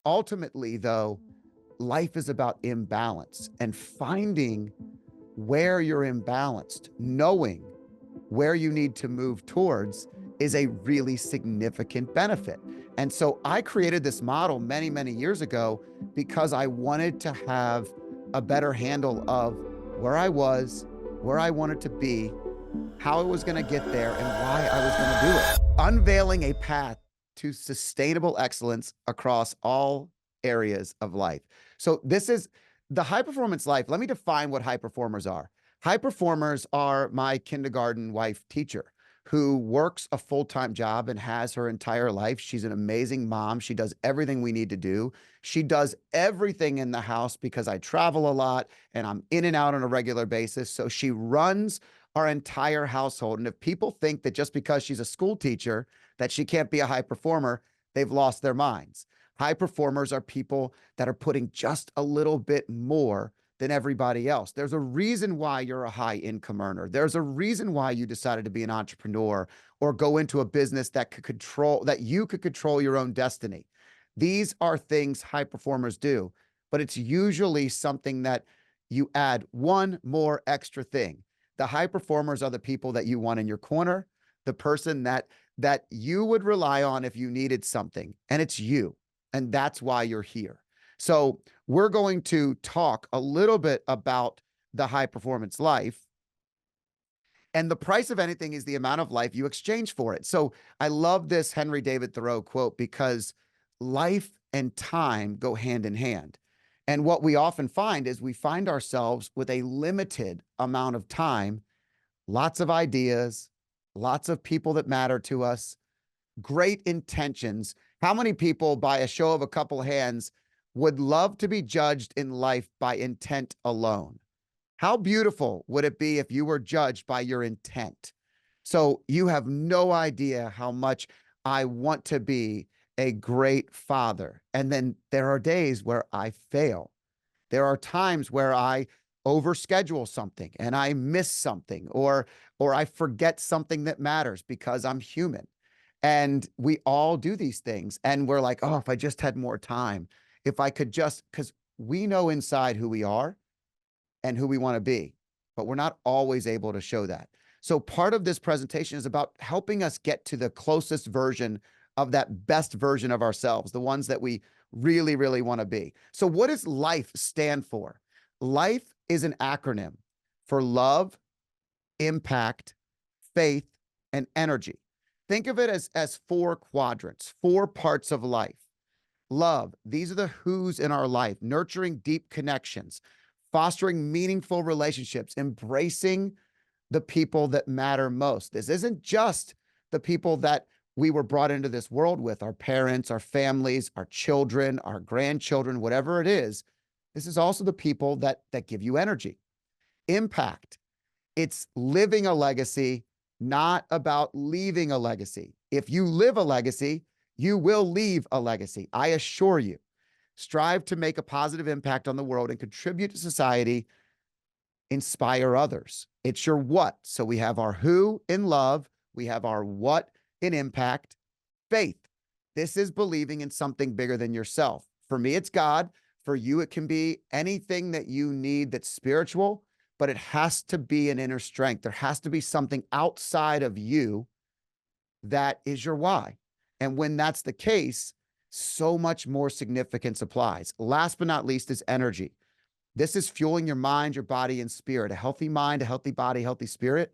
Ultimately, though, life is about imbalance and finding where you're imbalanced, knowing where you need to move towards is a really significant benefit. And so I created this model many, many years ago because I wanted to have a better handle of where I was, where I wanted to be, how I was going to get there, and why I was going to do it. Unveiling a path to sustainable excellence across all areas of life. So, this is the high performance life. Let me define what high performers are. High performers are my kindergarten wife teacher who works a full time job and has her entire life. She's an amazing mom. She does everything we need to do. She does everything in the house because I travel a lot and I'm in and out on a regular basis. So, she runs our entire household. And if people think that just because she's a school teacher that she can't be a high performer, they've lost their minds. High performers are people that are putting just a little bit more than everybody else. There's a reason why you're a high income earner. There's a reason why you decided to be an entrepreneur or go into a business that you could control your own destiny. These are things high performers do, but it's usually something that you add one more extra thing. The high performers are the people that you want in your corner, the person that you would rely on if you needed something, and it's you. And that's why you're here. So, we're going to talk a little bit about the high performance life. And the price of anything is the amount of life you exchange for it. So, I love this Henry David Thoreau quote because life and time go hand in hand. And what we often find is we find ourselves with a limited amount of time, lots of ideas, lots of people that matter to us, great intentions. How many people, by a show of a couple hands, would love to be judged in life by intent alone? How beautiful would it be if you were judged by your intent? So you have no idea how much I want to be a great father. And then there are days where I fail. There are times where I overschedule something and I miss something or I forget something that matters because I'm human. And we all do these things. And we're like, oh, if I just had more time, if I could just, because we know inside who we are and who we want to be, but we're not always able to show that. So part of this presentation is about helping us get to the closest version of that best version of ourselves, the ones that we really, really want to be. So what does life stand for? Life is an acronym for love, impact, faith, and energy. Think of it as four quadrants, four parts of life. Love, these are the who's in our life, nurturing deep connections, fostering meaningful relationships, embracing the people that matter most. This isn't just the people that we were brought into this world with, our parents, our families, our children, our grandchildren, whatever it is. This is also the people that give you energy. Impact, it's living a legacy, not about leaving a legacy. If you live a legacy, you will leave a legacy. I assure you. Strive to make a positive impact on the world and contribute to society, inspire others. It's your what. So we have our who in love, we have our what in impact, faith. This is believing in something bigger than yourself. For me, it's God. For you, it can be anything that you need that's spiritual, but it has to be an inner strength. There has to be something outside of you that is your why. And when that's the case, so much more significance applies. Last but not least is energy. This is fueling your mind, your body, and spirit. A healthy mind, a healthy body, healthy spirit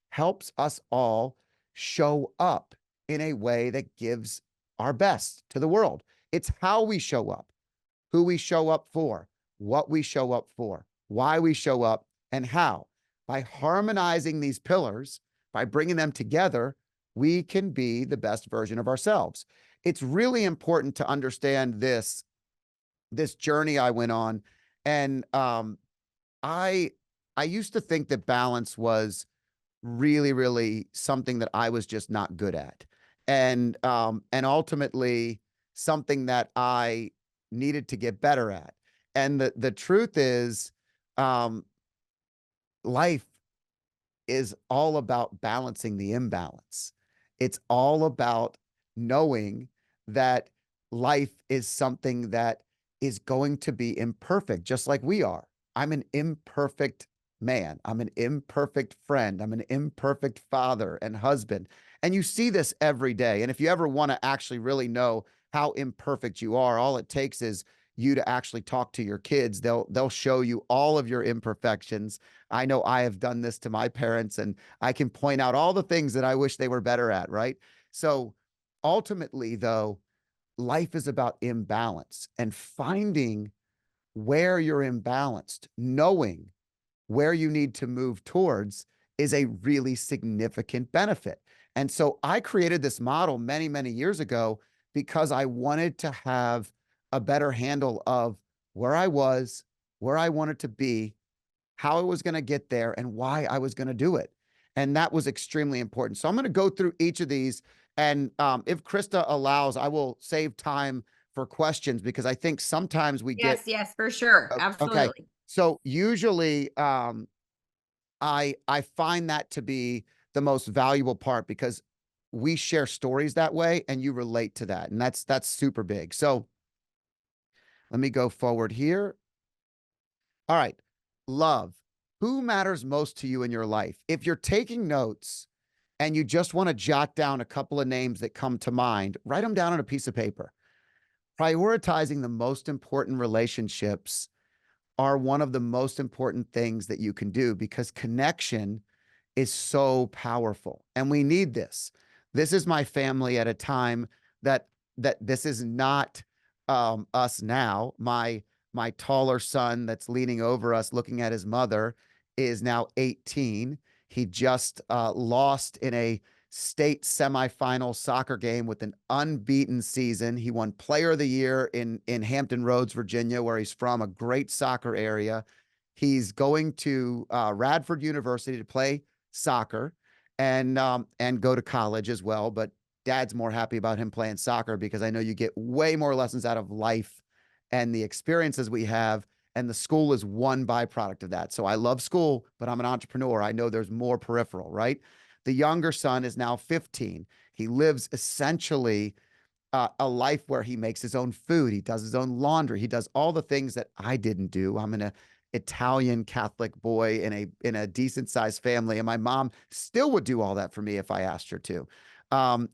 helps us all show up in a way that gives our best to the world. It's how we show up, who we show up for, what we show up for, why we show up, and how. By harmonizing these pillars, by bringing them together, we can be the best version of ourselves. It's really important to understand this journey I went on. And I I used to think that balance was really, really something that I was just not good at. And ultimately something that I needed to get better at. And the truth is, um, life is all about balancing the imbalance. It's all about knowing that life is something that is going to be imperfect, just like we are. I'm an imperfect man. I'm an imperfect friend. I'm an imperfect father and husband. And you see this every day. And if you ever want to actually really know how imperfect you are, all it takes is you to actually talk to your kids. They'll show you all of your imperfections. I know I have done this to my parents, and I can point out all the things that I wish they were better at, right? So ultimately, though, life is about imbalance and finding where you're imbalanced, knowing where you need to move towards is a really significant benefit. And so I created this model many, many years ago because I wanted to have a better handle of where I was, where I wanted to be, how I was going to get there, and why I was going to do it. And that was extremely important. So I'm going to go through each of these. And if Krista allows, I will save time for questions because I think sometimes we get, Yes, yes, for sure. okay. Absolutely. So usually I find that to be the most valuable part because we share stories that way and you relate to that. And that's super big. So let me go forward here. All right. Love. Who matters most to you in your life? If you're taking notes and you just want to jot down a couple of names that come to mind, write them down on a piece of paper. Prioritizing the most important relationships are one of the most important things that you can do because connection is so powerful and we need this. This is my family at a time that this is not us now. My taller son that's leaning over us looking at his mother is now 18. He just lost in a state semifinal soccer game with an unbeaten season. He won player of the year in Hampton Roads, Virginia, where he's from, a great soccer area. He's going to Radford University to play soccer and go to college as well. But dad's more happy about him playing soccer because I know you get way more lessons out of life and the experiences we have. And the school is one byproduct of that. So I love school, but I'm an entrepreneur. I know there's more peripheral, right? The younger son is now 15. He lives essentially a life where he makes his own food, he does his own laundry, he does all the things that I didn't do. I'm an Italian Catholic boy in a decent sized family, and my mom still would do all that for me if I asked her to.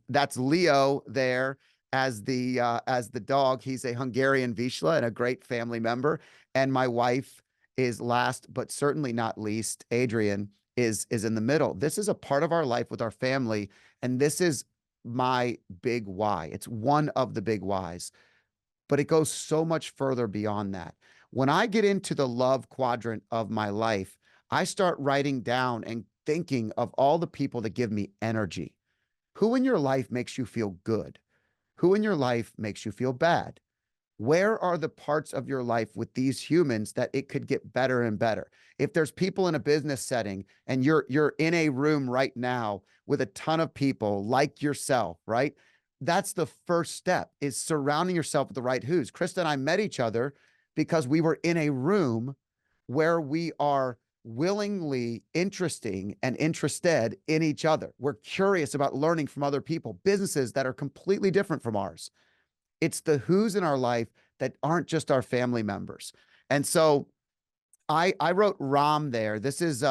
That's Leo there as the dog. He's a Hungarian Vizsla and a great family member. And my wife is last but certainly not least. Adrian is in the middle. This is a part of our life with our family, and this is my big why. It's one of the big whys, but it goes so much further beyond that. When I get into the love quadrant of my life, I start writing down and thinking of all the people that give me energy. Who in your life makes you feel good? Who in your life makes you feel bad? Where are the parts of your life with these humans that it could get better and better? If there's people in a business setting and you're in a room right now with a ton of people like yourself, right? That's the first step is surrounding yourself with the right who's. Krista and I met each other because we were in a room where we are willingly interesting and interested in each other. We're curious about learning from other people, businesses that are completely different from ours. It's the who's in our life that aren't just our family members. And so I wrote Ram there. This is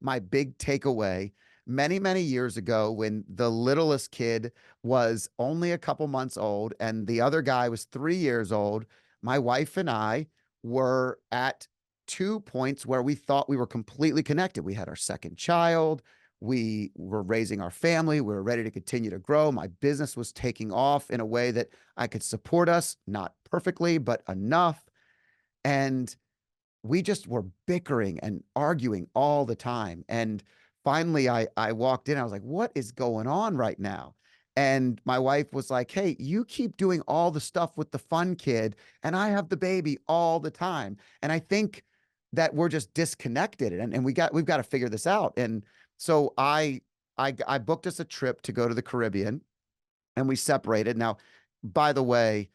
my big takeaway. Many, many years ago, when the littlest kid was only a couple months old and the other guy was 3 years old, my wife and I were at 2 points where we thought we were completely connected. We had our second child. We were raising our family. We were ready to continue to grow. My business was taking off in a way that I could support us, not perfectly, but enough. And we just were bickering and arguing all the time. And finally, I walked in. I was like, what is going on right now? And my wife was like, hey, you keep doing all the stuff with the fun kid, and I have the baby all the time. And I think that we're just disconnected and we've got to figure this out. And so I booked us a trip to go to the Caribbean and we separated. Now, by the way,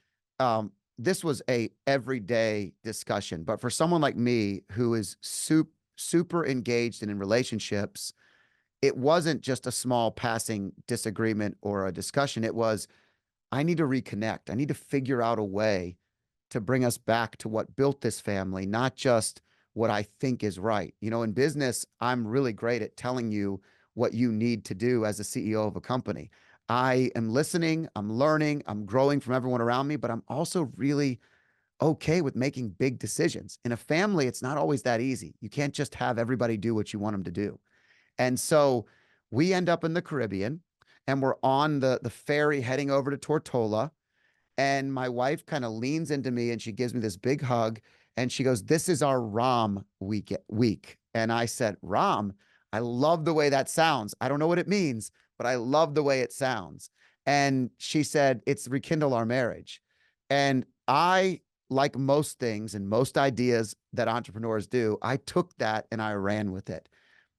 this was a everyday discussion, but for someone like me who is super engaged and in relationships, it wasn't just a small passing disagreement or a discussion. It was, I need to reconnect. I need to figure out a way to bring us back to what built this family, not just what I think is right. You know, in business, I'm really great at telling you what you need to do as a CEO of a company. I am listening, I'm learning, I'm growing from everyone around me, but I'm also really okay with making big decisions. In a family, it's not always that easy. You can't just have everybody do what you want them to do. And so we end up in the Caribbean and we're on the ferry heading over to Tortola, and my wife kind of leans into me and she gives me this big hug and she goes, "This is our Ram week." And I said, "Ram? I love the way that sounds. I don't know what it means, but I love the way it sounds." And she said, "It's rekindle our marriage." And I, like most things and most ideas that entrepreneurs do, I took that and I ran with it.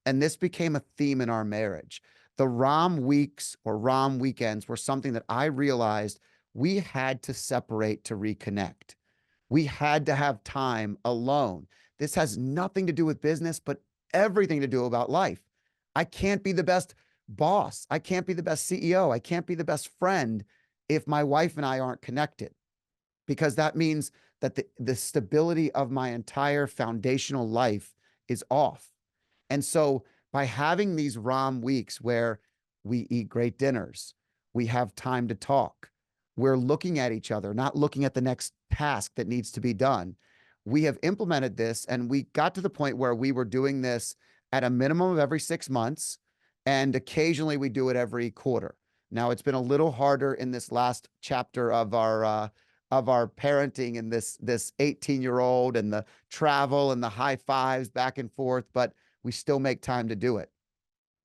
And this became a theme in our marriage. The ROM weeks or ROM weekends were something that I realized we had to separate to reconnect. We had to have time alone. This has nothing to do with business, but everything to do about life. I can't be the best boss. I can't be the best CEO. I can't be the best friend if my wife and I aren't connected, because that means that the stability of my entire foundational life is off. And so by having these ROM weeks where we eat great dinners, we have time to talk, we're looking at each other, not looking at the next task that needs to be done. We have implemented this and we got to the point where we were doing this at a minimum of every 6 months. And occasionally we do it every quarter. Now it's been a little harder in this last chapter of our parenting and this 18-year-old and the travel and the high fives back and forth, but we still make time to do it.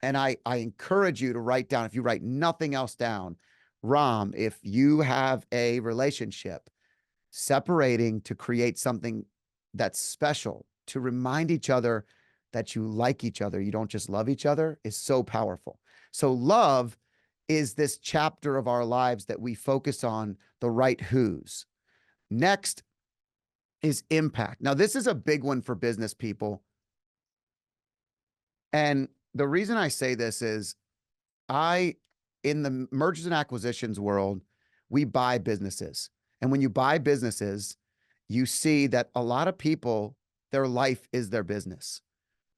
And I encourage you to write down, if you write nothing else down, Rom, if you have a relationship, separating to create something that's special, to remind each other that you like each other, you don't just love each other, is so powerful. So love is this chapter of our lives that we focus on the right who's. Next is impact. Now, this is a big one for business people. And the reason I say this is in the mergers and acquisitions world, we buy businesses. And when you buy businesses, you see that a lot of people, their life is their business.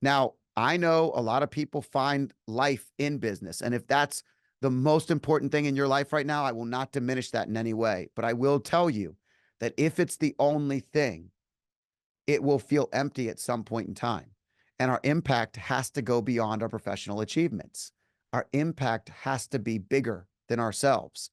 Now, I know a lot of people find life in business. And if that's the most important thing in your life right now, I will not diminish that in any way. But I will tell you that if it's the only thing, it will feel empty at some point in time. And our impact has to go beyond our professional achievements. Our impact has to be bigger than ourselves.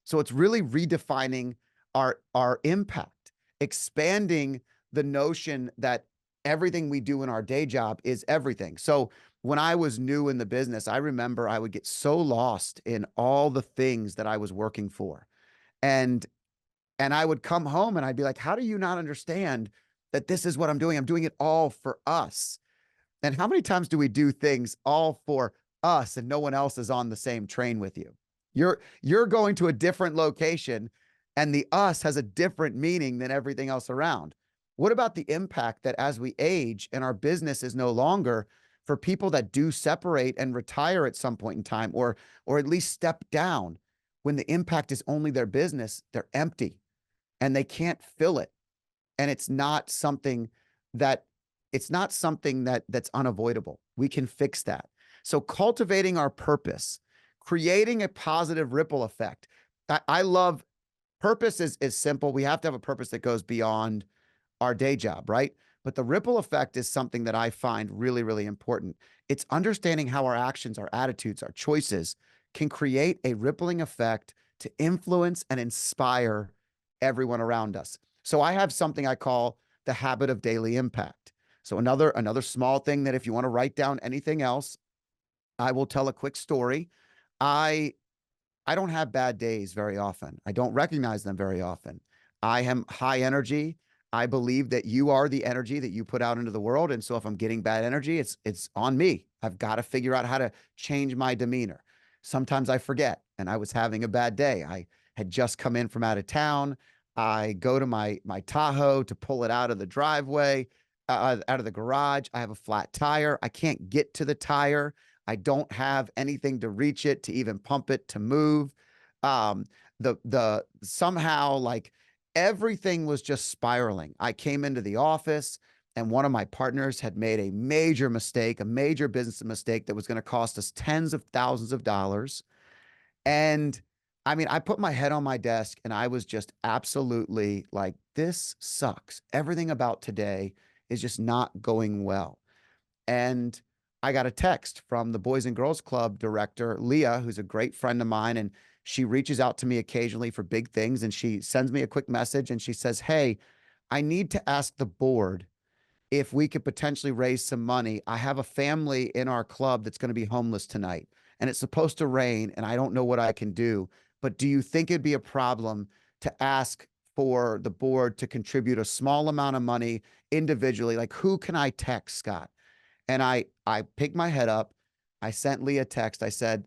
So it's really redefining our impact, expanding the notion that everything we do in our day job is everything. So when I was new in the business, I remember I would get so lost in all the things that I was working for. And I would come home and I'd be like, how do you not understand that this is what I'm doing? I'm doing it all for us. And how many times do we do things all for us and no one else is on the same train with you? You're going to a different location and the us has a different meaning than everything else around. What about the impact that as we age and our business is no longer, for people that do separate and retire at some point in time, or at least step down, when the impact is only their business, they're empty and they can't fill it. And it's not something that that's unavoidable. We can fix that. So cultivating our purpose, creating a positive ripple effect. I love purpose is simple. We have to have a purpose that goes beyond our day job, right? But the ripple effect is something that I find really, really important. It's understanding how our actions, our attitudes, our choices can create a rippling effect to influence and inspire everyone around us. So I have something I call the habit of daily impact. So another small thing that if you want to write down anything else, I will tell a quick story. I I don't have bad days very often. I don't recognize them very often. I am high energy. I believe that you are the energy that you put out into the world. And so if I'm getting bad energy, it's on me. I've got to figure out how to change my demeanor. Sometimes I forget and I was having a bad day. I had just come in from out of town. I go to my Tahoe to pull it out of the driveway, out of the garage. I have a flat tire. I can't get to the tire. I don't have anything to reach it, to even pump it, to move. Um, the somehow like everything was just spiraling. I came into the office and one of my partners had made a major mistake, a major business mistake that was going to cost us tens of thousands of dollars. And I mean, I put my head on my desk and I was just absolutely like, this sucks. Everything about today is just not going well. And I got a text from the Boys and Girls Club director, Leah, who's a great friend of mine. And she reaches out to me occasionally for big things. And she sends me a quick message and she says, "Hey, I need to ask the board if we could potentially raise some money. I have a family in our club that's going to be homeless tonight and it's supposed to rain and I don't know what I can do. But do you think it'd be a problem to ask for the board to contribute a small amount of money individually? Like, who can I text, Scott?" And I picked my head up. I sent Leah a text. I said,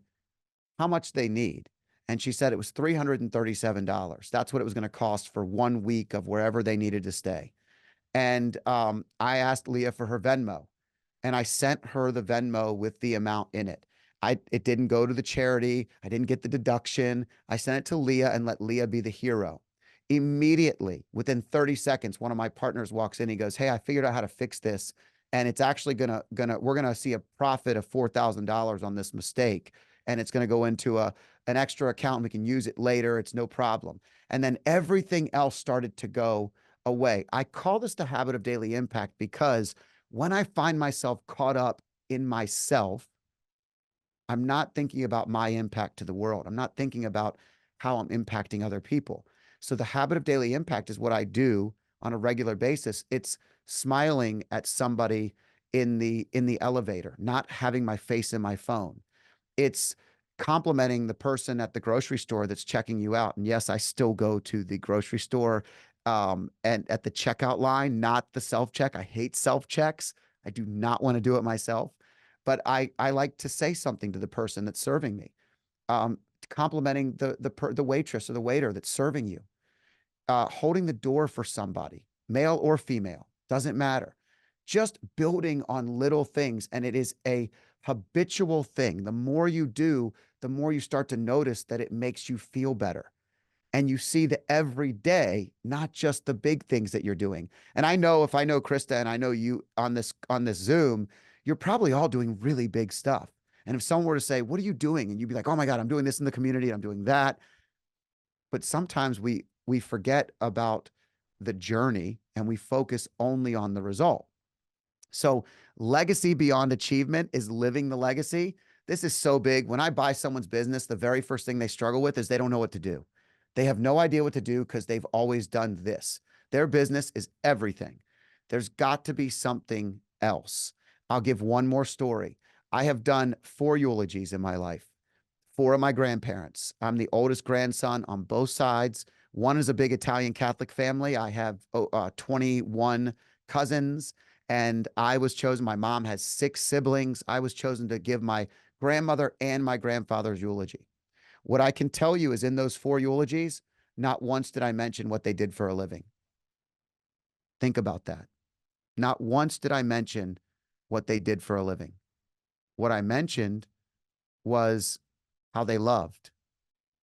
"How much they need?" And she said it was $337. That's what it was going to cost for 1 week of wherever they needed to stay. And I asked Leah for her Venmo and I sent her the Venmo with the amount in it. It didn't go to the charity. I didn't get the deduction. I sent it to Leah and let Leah be the hero. Immediately, within 30 seconds, one of my partners walks in. He goes, "Hey, I figured out how to fix this. And it's actually we're gonna see a profit of $4,000 on this mistake. And it's gonna go into an extra account. And we can use it later. It's no problem." And then everything else started to go away. I call this the habit of daily impact because when I find myself caught up in myself, I'm not thinking about my impact to the world. I'm not thinking about how I'm impacting other people. So the habit of daily impact is what I do on a regular basis. It's smiling at somebody in the elevator, not having my face in my phone. It's complimenting the person at the grocery store that's checking you out. And yes, I still go to the grocery store and at the checkout line, not the self check. I hate self checks. I do not want to do it myself, but I like to say something to the person that's serving me, complimenting the waitress or the waiter that's serving you, holding the door for somebody, male or female, doesn't matter. Just building on little things. And it is a habitual thing. The more you do, the more you start to notice that it makes you feel better. And you see the everyday, not just the big things that you're doing. And I know if I know Krista and I know you on this Zoom, you're probably all doing really big stuff. And if someone were to say, "What are you doing?" And you'd be like, "Oh my God, I'm doing this in the community. I'm doing that." But sometimes we forget about the journey and we focus only on the result. So legacy beyond achievement is living the legacy. This is so big. When I buy someone's business, the very first thing they struggle with is they don't know what to do. They have no idea what to do because they've always done this. Their business is everything. There's got to be something else. I'll give one more story. I have done 4 eulogies in my life. Four of my grandparents. I'm the oldest grandson on both sides. One is a big Italian Catholic family. I have 21 cousins, and I was chosen. My mom has 6 siblings. I was chosen to give my grandmother and my grandfather's eulogy. What I can tell you is in those 4 eulogies, not once did I mention what they did for a living. Think about that. Not once did I mention what they did for a living. What I mentioned was how they loved,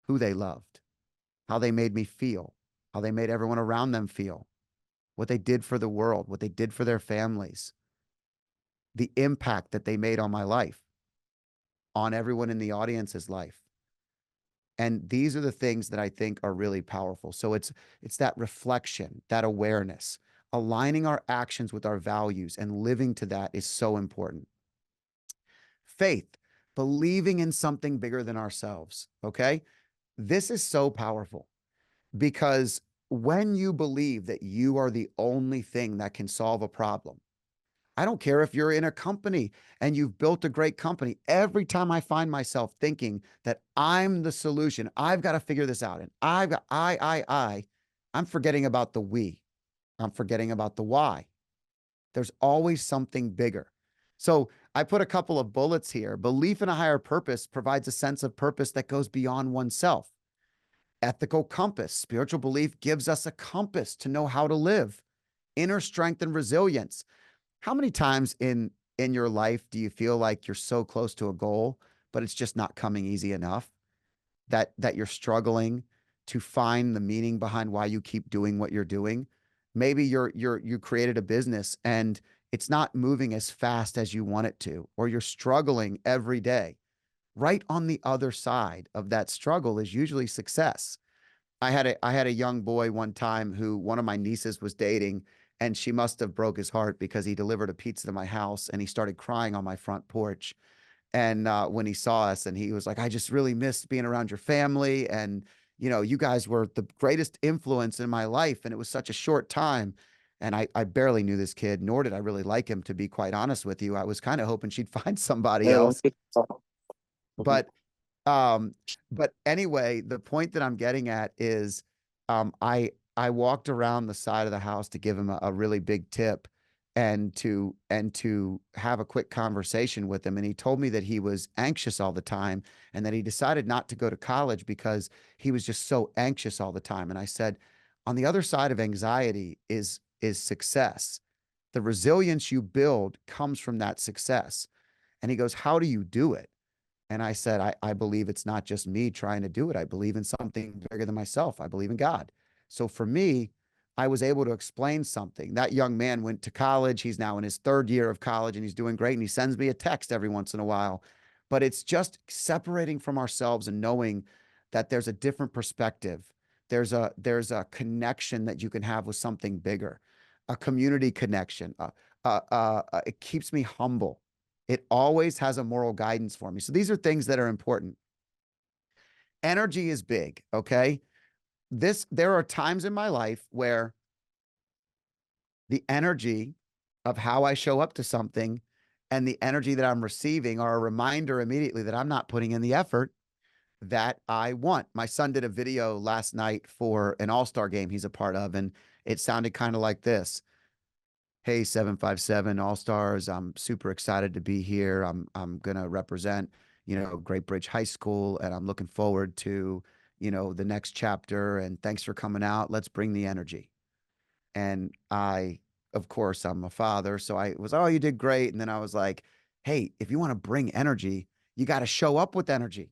who they loved, how they made me feel, how they made everyone around them feel, what they did for the world, what they did for their families, the impact that they made on my life, on everyone in the audience's life. And these are the things that I think are really powerful. So it's that reflection, that awareness, aligning our actions with our values and living to that is so important. Faith, believing in something bigger than ourselves. Okay. This is so powerful because when you believe that you are the only thing that can solve a problem, I don't care if you're in a company and you've built a great company. Every time I find myself thinking that I'm the solution, I've got to figure this out. And I've got, I'm forgetting about the we. I'm forgetting about the why. There's always something bigger. So I put a couple of bullets here. Belief in a higher purpose provides a sense of purpose that goes beyond oneself. Ethical compass, spiritual belief gives us a compass to know how to live. Inner strength and resilience. How many times in your life do you feel like you're so close to a goal, but it's just not coming easy enough? That you're struggling, to find the meaning behind why you keep doing what you're doing. Maybe you created a business and it's not moving as fast as you want it to, or you're struggling every day. Right on the other side of that struggle is usually success. I had a young boy one time who one of my nieces was dating, and she must have broke his heart because he delivered a pizza to my house and he started crying on my front porch. And when he saw us, and he was like, I just really missed being around your family. And, you guys were the greatest influence in my life. And it was such a short time. And I barely knew this kid, nor did I really like him, to be quite honest with you. I was kind of hoping she'd find somebody else. But um, but anyway, the point that I'm getting at is, I walked around the side of the house to give him a really big tip, and to have a quick conversation with him. And he told me that he was anxious all the time, and that he decided not to go to college because he was just so anxious all the time. And I said, on the other side of anxiety is success. The resilience you build comes from that success. And he goes, how do you do it? And I said, I believe it's not just me trying to do it. I believe in something bigger than myself. I believe in God. So for me, I was able to explain something. That young man went to college. He's now in his third year of college and he's doing great. And he sends me a text every once in a while. But it's just separating from ourselves and knowing that there's a different perspective. There's a connection that you can have with something bigger, a community connection. It keeps me humble. It always has a moral guidance for me. So these are things that are important. Energy is big, okay? There are times in my life where the energy of how I show up to something and the energy that I'm receiving are a reminder immediately that I'm not putting in the effort that I want. My son did a video last night for an all-star game he's a part of, and it sounded kind of like this. Hey, 757 All Stars. I'm super excited to be here. I'm gonna represent, Great Bridge High School, and I'm looking forward to, the next chapter. And thanks for coming out. Let's bring the energy. And of course, I'm a father, so I was, oh, you did great. And then I was like, hey, if you want to bring energy, you got to show up with energy.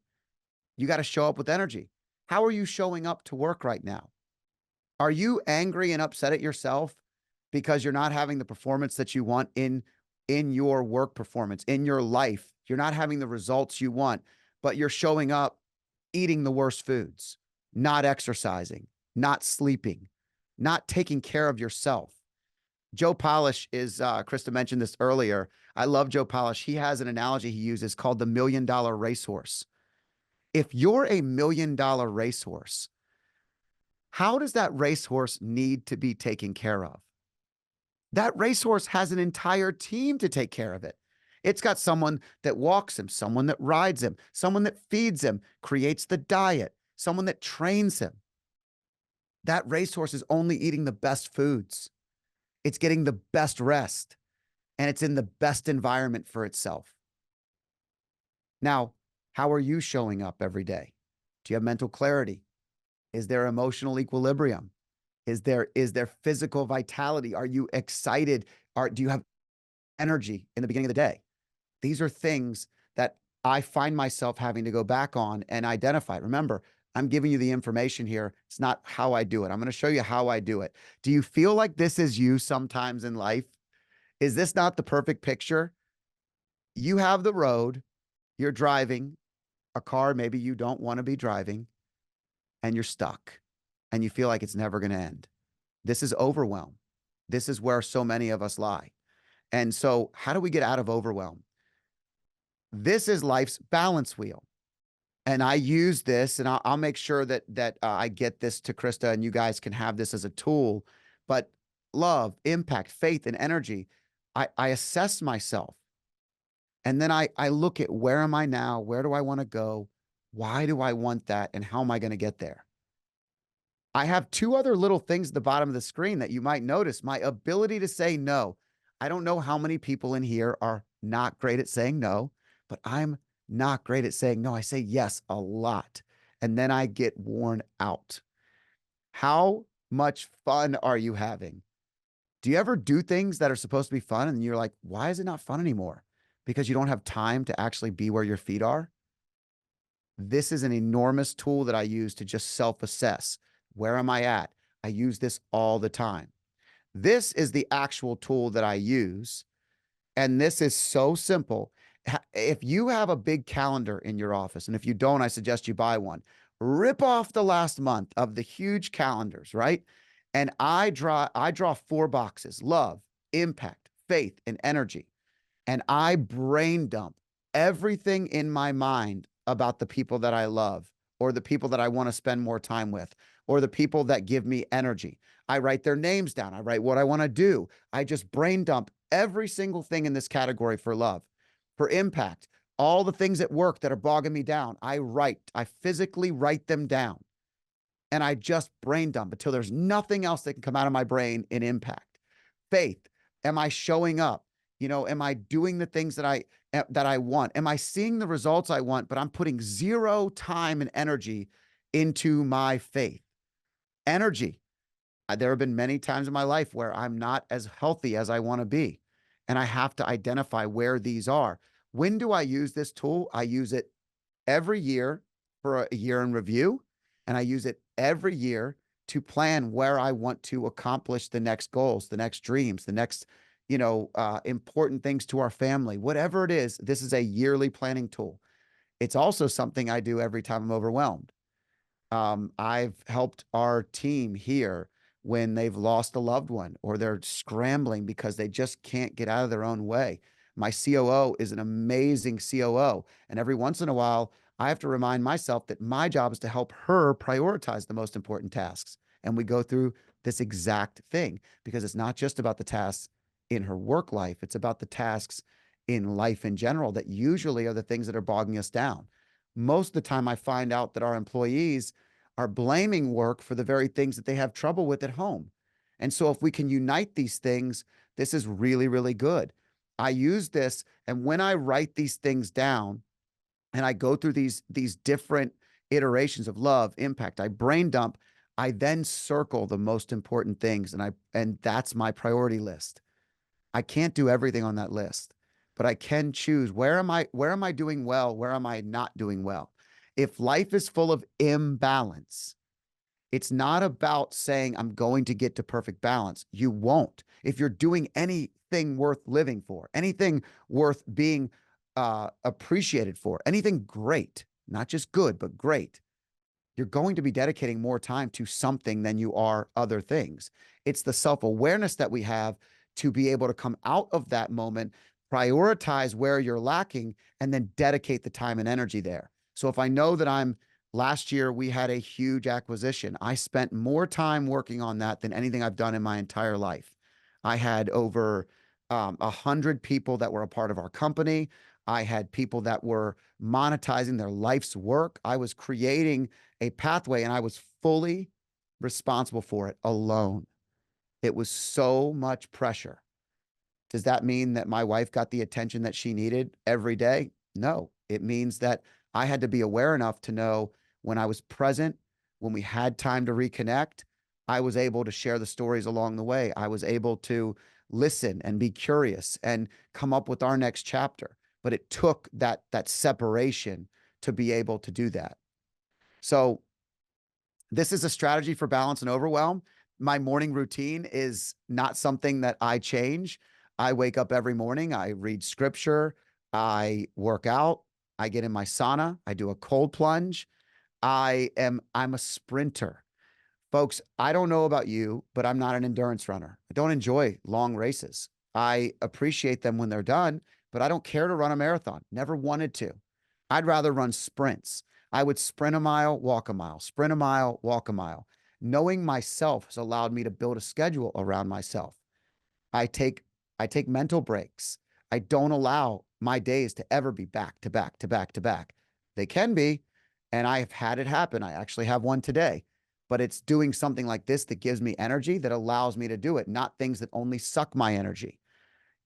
You got to show up with energy. How are you showing up to work right now? Are you angry and upset at yourself because you're not having the performance that you want in your work performance, in your life? You're not having the results you want, but you're showing up eating the worst foods, not exercising, not sleeping, not taking care of yourself. Joe Polish is, Krista mentioned this earlier. I love Joe Polish. He has an analogy he uses called the $1,000,000 racehorse. If you're a $1,000,000 racehorse, how does that racehorse need to be taken care of? That racehorse has an entire team to take care of it. It's got someone that walks him, someone that rides him, someone that feeds him, creates the diet, someone that trains him. That racehorse is only eating the best foods. It's getting the best rest, and it's in the best environment for itself. Now, how are you showing up every day? Do you have mental clarity? Is there emotional equilibrium? Is there physical vitality? Are you excited? Do you have energy in the beginning of the day? These are things that I find myself having to go back on and identify. Remember, I'm giving you the information here. It's not how I do it. I'm going to show you how I do it. Do you feel like this is you sometimes in life? Is this not the perfect picture? You have the road, you're driving a car maybe you don't want to be driving, and you're stuck, and you feel like it's never going to end. This is overwhelm. This is where so many of us lie. And so, how do we get out of overwhelm? This is life's balance wheel. And I use this, and I'll make sure that I get this to Krista, and you guys can have this as a tool. But love, impact, faith, and energy, I assess myself. And then I look at, where am I now? Where do I want to go? Why do I want that? And how am I going to get there? I have two other little things at the bottom of the screen that you might notice. My ability to say no. I don't know how many people in here are not great at saying no, but I'm not great at saying no. I say yes a lot, and then I get worn out. How much fun are you having? Do you ever do things that are supposed to be fun and you're like, why is it not fun anymore? Because you don't have time to actually be where your feet are? This is an enormous tool that I use to just self-assess. Where am I at? I use this all the time. This is the actual tool that I use. And this is so simple. If you have a big calendar in your office, and if you don't, I suggest you buy one. Rip off the last month of the huge calendars, right? And I draw 4 boxes: love, impact, faith, and energy. And I brain dump everything in my mind about the people that I love, or the people that I want to spend more time with, or the people that give me energy. I write their names down. I write what I want to do. I just brain dump every single thing in this category for love. For impact, all the things at work that are bogging me down, I physically write them down, and I just brain dump until there's nothing else that can come out of my brain in impact. Faith, am I showing up? Am I doing the things that I want? Am I seeing the results I want, but I'm putting zero time and energy into my faith? Energy. There have been many times in my life where I'm not as healthy as I want to be, and I have to identify where these are. When do I use this tool? I use it every year for a year in review, and I use it every year to plan where I want to accomplish the next goals, the next dreams, the next, important things to our family. Whatever it is, this is a yearly planning tool. It's also something I do every time I'm overwhelmed. I've helped our team here when they've lost a loved one, or they're scrambling because they just can't get out of their own way. My COO is an amazing COO. And every once in a while, I have to remind myself that my job is to help her prioritize the most important tasks. And we go through this exact thing, because it's not just about the tasks in her work life, it's about the tasks in life in general that usually are the things that are bogging us down. Most of the time, I find out that our employees are blaming work for the very things that they have trouble with at home. And so if we can unite these things, this is really, really good. I use this, and when I write these things down and I go through these different iterations of love, impact, I brain dump, I then circle the most important things, and that's my priority list. I can't do everything on that list, but I can choose where am I doing well, where am I not doing well. If life is full of imbalance, it's not about saying I'm going to get to perfect balance. You won't. If you're doing anything worth living for, anything worth being appreciated for, anything great, not just good, but great, you're going to be dedicating more time to something than you are other things. It's the self-awareness that we have to be able to come out of that moment, prioritize where you're lacking, and then dedicate the time and energy there. So if I know that last year we had a huge acquisition, I spent more time working on that than anything I've done in my entire life. I had over 100 people that were a part of our company. I had people that were monetizing their life's work. I was creating a pathway, and I was fully responsible for it alone. It was so much pressure. Does that mean that my wife got the attention that she needed every day? No. It means that I had to be aware enough to know when I was present, when we had time to reconnect, I was able to share the stories along the way. I was able to listen and be curious and come up with our next chapter. But it took that separation to be able to do that. So this is a strategy for balance and overwhelm. My morning routine is not something that I change. I wake up every morning, I read scripture, I work out, I get in my sauna, I do a cold plunge. I'm a sprinter. Folks, I don't know about you, but I'm not an endurance runner. I don't enjoy long races. I appreciate them when they're done, but I don't care to run a marathon. Never wanted to. I'd rather run sprints. I would sprint a mile, walk a mile, sprint a mile, walk a mile. Knowing myself has allowed me to build a schedule around myself. I take I take mental breaks. I don't allow my days to ever be back to back to back to back. They can be, and I have had it happen. I actually have one today, but it's doing something like this that gives me energy, that allows me to do it, not things that only suck my energy.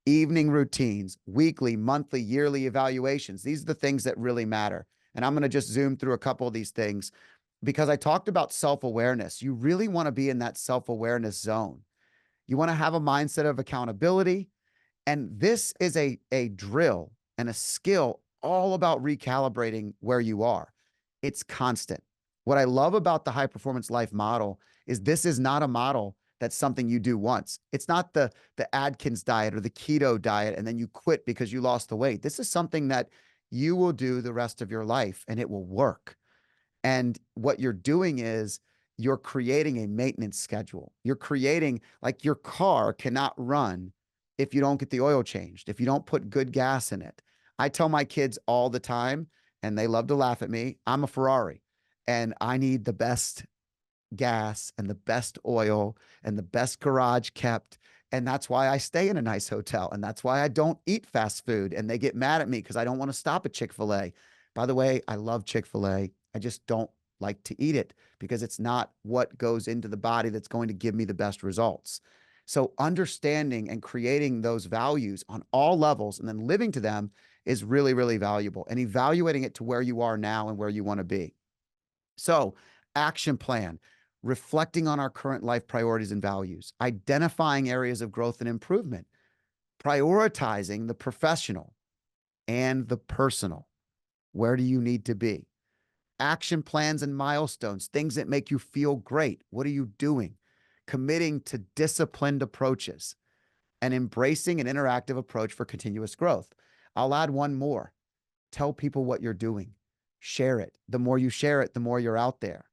Evening routines, weekly, monthly, yearly evaluations. These are the things that really matter. And I'm going to just zoom through a couple of these things because I talked about self-awareness. You really want to be in that self-awareness zone. You want to have a mindset of accountability. And this is a drill and a skill all about recalibrating where you are. It's constant. What I love about the high performance life model is this is not a model that's something you do once. It's not the Atkins diet or the keto diet and then you quit because you lost the weight. This is something that you will do the rest of your life and it will work. And what you're doing is you're creating a maintenance schedule. You're creating, like, your car cannot run if you don't get the oil changed, if you don't put good gas in it. I tell my kids all the time, and they love to laugh at me, I'm a Ferrari and I need the best gas and the best oil and the best garage kept. And that's why I stay in a nice hotel. And that's why I don't eat fast food. And they get mad at me because I don't want to stop at Chick-fil-A. By the way, I love Chick-fil-A. I just don't like to eat it because it's not what goes into the body that's going to give me the best results. So understanding and creating those values on all levels and then living to them is really, really valuable, and evaluating it to where you are now and where you want to be. So, action plan, reflecting on our current life priorities and values, identifying areas of growth and improvement, prioritizing the professional and the personal. Where do you need to be? Action plans and milestones, things that make you feel great. What are you doing? Committing to disciplined approaches and embracing an interactive approach for continuous growth. I'll add one more. Tell people what you're doing. Share it. The more you share it, the more you're out there.